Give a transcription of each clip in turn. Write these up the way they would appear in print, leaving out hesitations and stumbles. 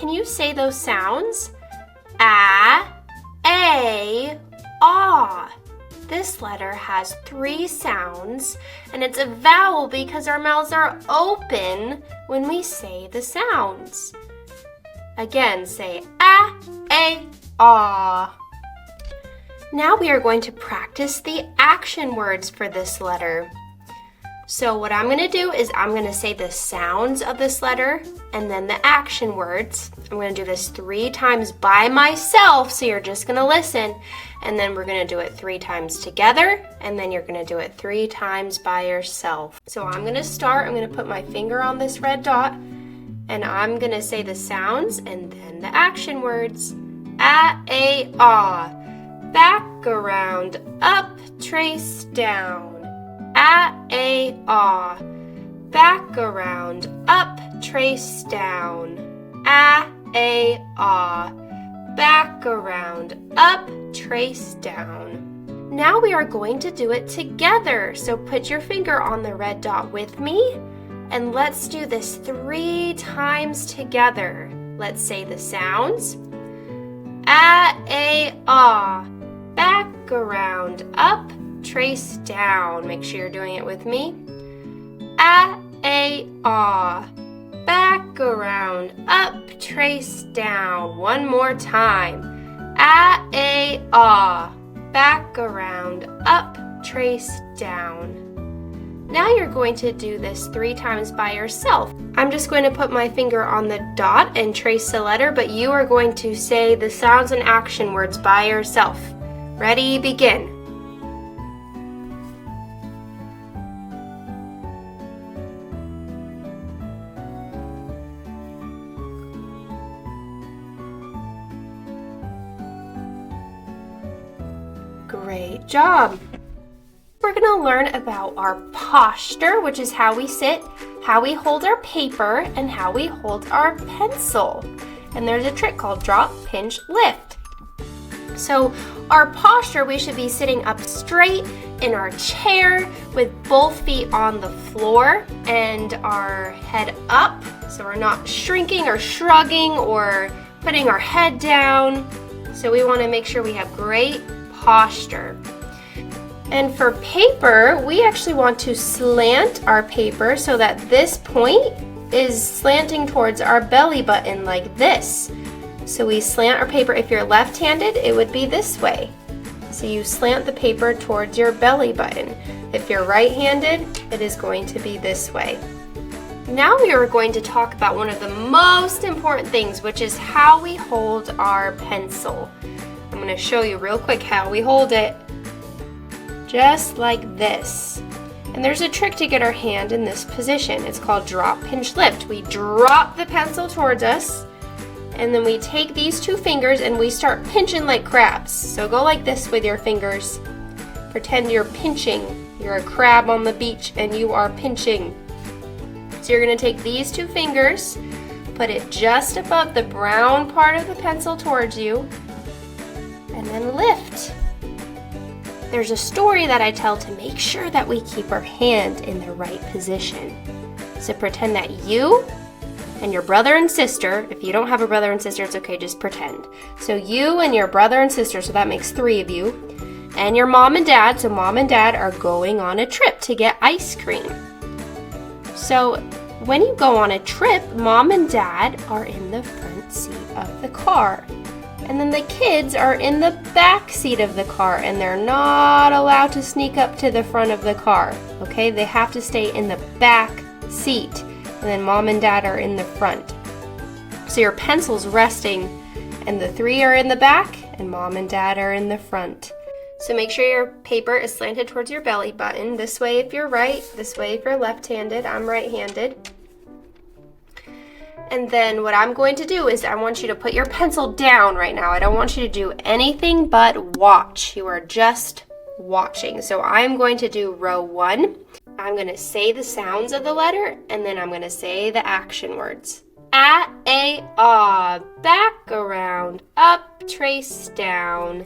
can you say those sounds? A, aw. This letter has 3 sounds, and it's a vowel because our mouths are open when we say the sounds. Again, say a, aw. Now we are going to practice the action words for this letter. So what I'm going to do is I'm going to say the sounds of this letter and then the action words. I'm going to do this 3 times by myself, so you're just going to listen, and then we're going to do it 3 times together, and then you're going to do it 3 times by yourself. So I'm going to start. I'm going to put my finger on this red dot, and I'm going to say the sounds and then the action words. A, aw. Back, around, up, trace, down. A, aw. Back, around, up, trace, down. A, aw. Back, around, up, trace, down. Now we are going to do it together. So put your finger on the red dot with me, and let's do this 3 times together. Let's say the sounds. A, aw. Back, around, up, trace, down. Make sure you're doing it with me. A, aw. Back, around, up, trace, down. One more time. A, aw. Back, around, up, trace, down. Now you're going to do this 3 times by yourself. I'm just going to put my finger on the dot and trace the letter, but you are going to say the sounds and action words by yourself. Ready, begin. Great job. We're going to learn about our posture, which is how we sit, how we hold our paper, and how we hold our pencil. And there's a trick called drop, pinch, lift. So our posture, we should be sitting up straight in our chair with both feet on the floor and our head up. So we're not shrinking or shrugging or putting our head down. So we want to make sure we have great posture. And for paper, we actually want to slant our paper so that this point is slanting towards our belly button like this. So we slant our paper. If you're left-handed, it would be this way. So you slant the paper towards your belly button. If you're right-handed, it is going to be this way. Now we are going to talk about one of the most important things, which is how we hold our pencil. I'm going to show you real quick how we hold it. Just like this. And there's a trick to get our hand in this position. It's called drop, pinch, lift. We drop the pencil towards us, and then we take these 2 fingers and we start pinching like crabs. So go like this with your fingers. Pretend you're pinching. You're a crab on the beach and you are pinching. So you're going to take these 2 fingers, put it just above the brown part of the pencil towards you, and then lift. There's a story that I tell to make sure that we keep our hand in the right position. So pretend that you and your brother and sister, if you don't have a brother and sister, it's okay, just pretend. So you and your brother and sister, so that makes 3 of you, and your mom and dad, so mom and dad are going on a trip to get ice cream. So when you go on a trip, mom and dad are in the front seat of the car. And then the kids are in the back seat of the car, and they're not allowed to sneak up to the front of the car, okay? They have to stay in the back seat, and then mom and dad are in the front. So your pencil's resting, and the 3 are in the back, and mom and dad are in the front. So make sure your paper is slanted towards your belly button. This way if you're right, this way if you're left-handed. I'm right-handed. And then what I'm going to do is I want you to put your pencil down right now. I don't want you to do anything but watch. You are just watching. So I'm going to do row 1. I'm going to say the sounds of the letter, and then I'm going to say the action words. A, aw, back, around, up, trace, down.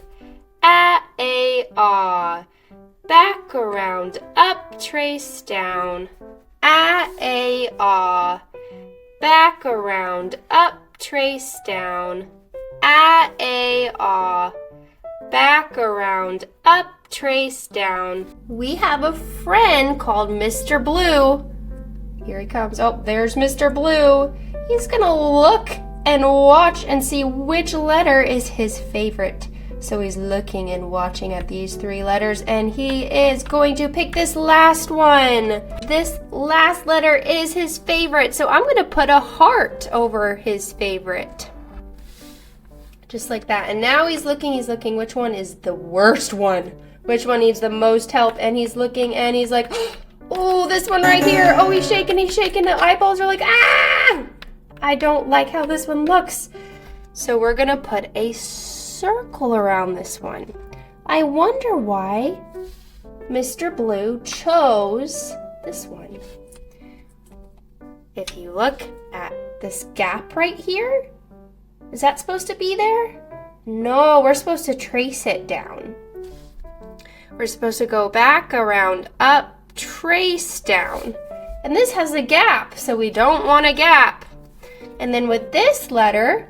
A, aw, back, around, up, trace, down. A, aw. Back, around, up, trace down, a, aw, back around, up, trace down. We have a friend called Mr. Blue. Here he comes. Oh, there's Mr. Blue. He's gonna look and watch and see which letter is his favorite. So he's looking and watching at these three letters, and he is going to pick this last one. This last letter is his favorite, so I'm gonna put a heart over his favorite. Just like that. And now he's looking, which one is the worst one? Which one needs the most help? And he's looking and he's like, oh, this one right here. Oh, he's shaking. The eyeballs are like, ah! I don't like how this one looks. So we're gonna put a circle around this one. I wonder why Mr. Blue chose this one. If you look at this gap right here, is that supposed to be there? No, we're supposed to trace it down. We're supposed to go back, around, up, trace down. And this has a gap, so we don't want a gap. And then with this letter,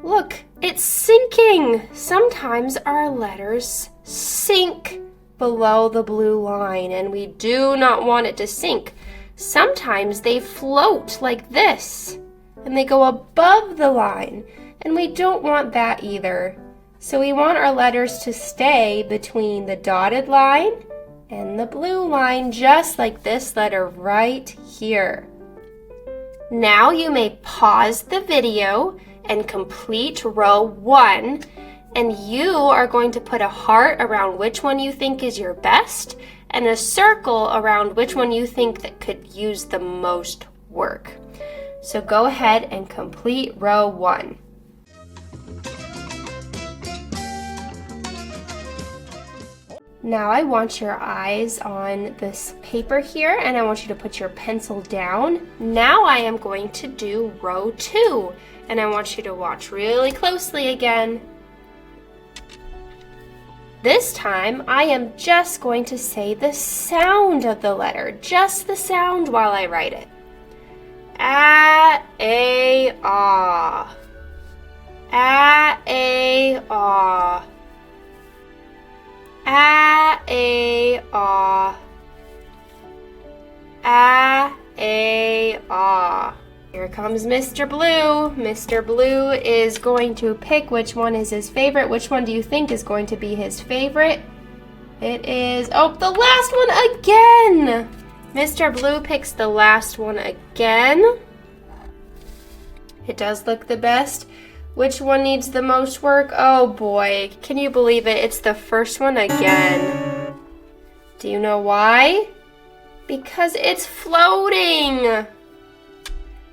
look, it's sinking. Sometimes our letters sink below the blue line, and we do not want it to sink. Sometimes they float like this, and they go above the line, and we don't want that either. So we want our letters to stay between the dotted line and the blue line, just like this letter right here. Now you may pause the video and complete row 1, and you are going to put a heart around which one you think is your best and a circle around which one you think that could use the most work. So go ahead and complete row 1. Now I want your eyes on this paper here, and I want you to put your pencil down. Now I am going to do row 2, and I want you to watch really closely again. This time I am just going to say the sound of the letter, just the sound while I write it. A, A, ah. A, A, ah. A, A, ah. A, A, ah. Here comes Mr. Blue. Mr. Blue is going to pick which one is his favorite. Which one do you think is going to be his favorite? It is, oh, the last one again. Mr. Blue picks the last one again. It does look the best. Which one needs the most work? Oh boy, can you believe it? It's the first one again. Do you know why? Because it's floating.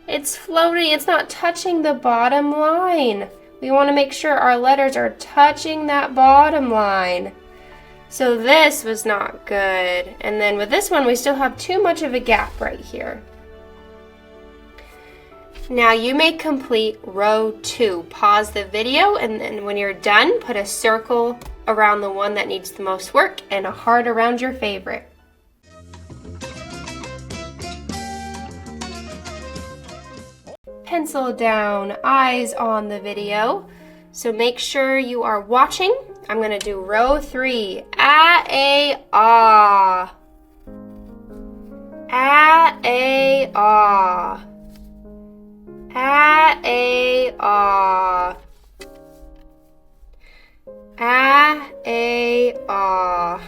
It's floating, it's not touching the bottom line. We want to make sure our letters are touching that bottom line. So this was not good. And then with this one, we still have too much of a gap right here. Now you may complete row 2. Pause the video, and then when you're done, put a circle around the one that needs the most work and a heart around your favorite. Pencil down, eyes on the video. So make sure you are watching. I'm going to do row 3. A, A, ah. A, A, ah. A, A, ah. A, A, ah.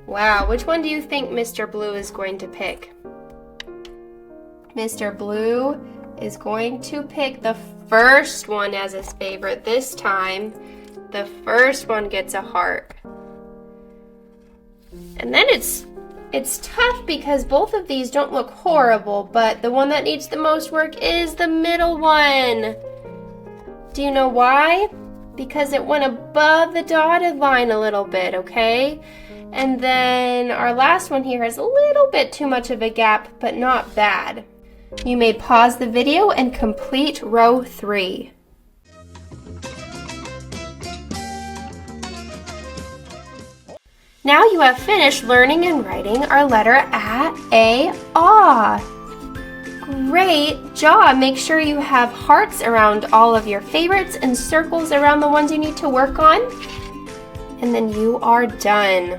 Wow, which one do you think Mr. Blue is going to pick? Mr. Blue is going to pick the first one as his favorite this time. The first one gets a heart. And then it's tough because both of these don't look horrible, but the one that needs the most work is the middle one. Do you know why? Because it went above the dotted line a little bit, okay? And then our last one here has a little bit too much of a gap, but not bad. You may pause the video and complete row 3. Now you have finished learning and writing our letter A, A, ah. Great job! Make sure you have hearts around all of your favorites and circles around the ones you need to work on. And then you are done.